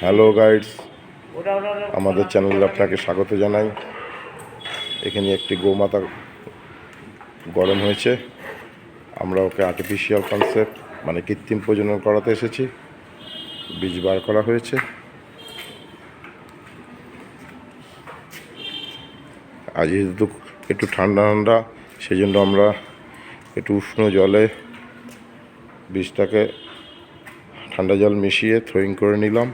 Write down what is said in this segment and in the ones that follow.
Hello guides, আমাদের চ্যানেলে আপনাকে স্বাগত জানাই। এখানে একটি গোমাতা গরম হয়েছে। আমরা ওকে আর্টিফিশিয়াল কনসেপ্ট মানে কৃত্রিম প্রজনন করাতে এসেছি। বীজ বার করা হয়েছে। আজ যেহেতু একটু ঠান্ডা ঠান্ডা, সেই জন্য আমরা একটু উষ্ণ জলে বীজটাকে ঠান্ডা জল মিশিয়ে থ্রোয়িং করে নিলাম।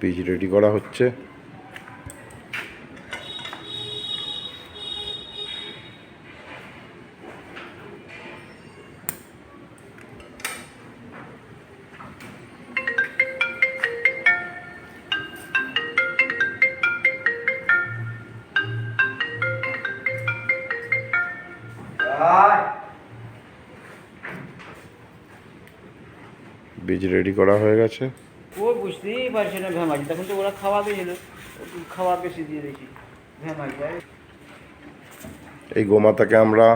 বীজ রেডি করা হচ্ছে। বীজ রেডি করা হয়ে গেছে। ও বুঝতেই পারছে না ভেমাজি, তখন তো ওরা খাওয়া দিয়েছিল, খাওয়া বেশি দিয়ে দিয়েছি ভেমাজি। এই গোমাতাকে আমরা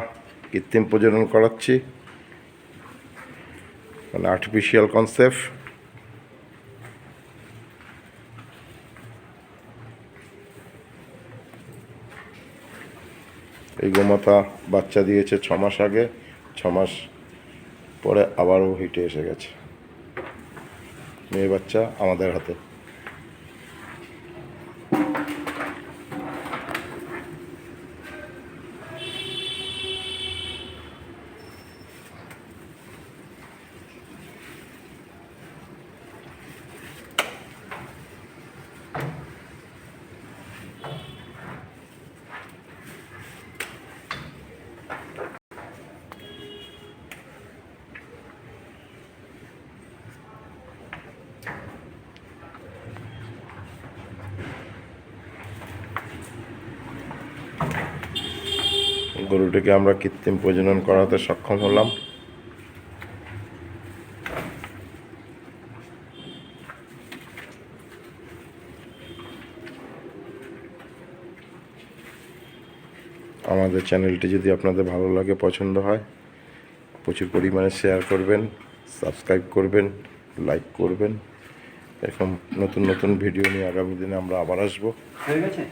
কৃত্রিম প্রজনন করাচ্ছি, মানে আর্টিফিশিয়াল কনসেপ্ট। এই গোমাতা বাচ্চা দিয়েছে 6 মাস আগে। 6 মাস পরে আবারও হিটে এসে গেছে। মেয়ে বাচ্চা আমাদের হাতে। গরুটিকে আমরা কৃত্রিম প্রজনন করাতে সক্ষম হলাম। আমাদের চ্যানেলটি যদি আপনাদের ভালো লাগে, পছন্দ হয়, প্রচুর পরিমাণে শেয়ার করবেন, সাবস্ক্রাইব করবেন, লাইক করবেন। এরকম নতুন নতুন ভিডিও নিয়ে আগামী দিনে আমরা আবার আসবো। হয়ে গেছে।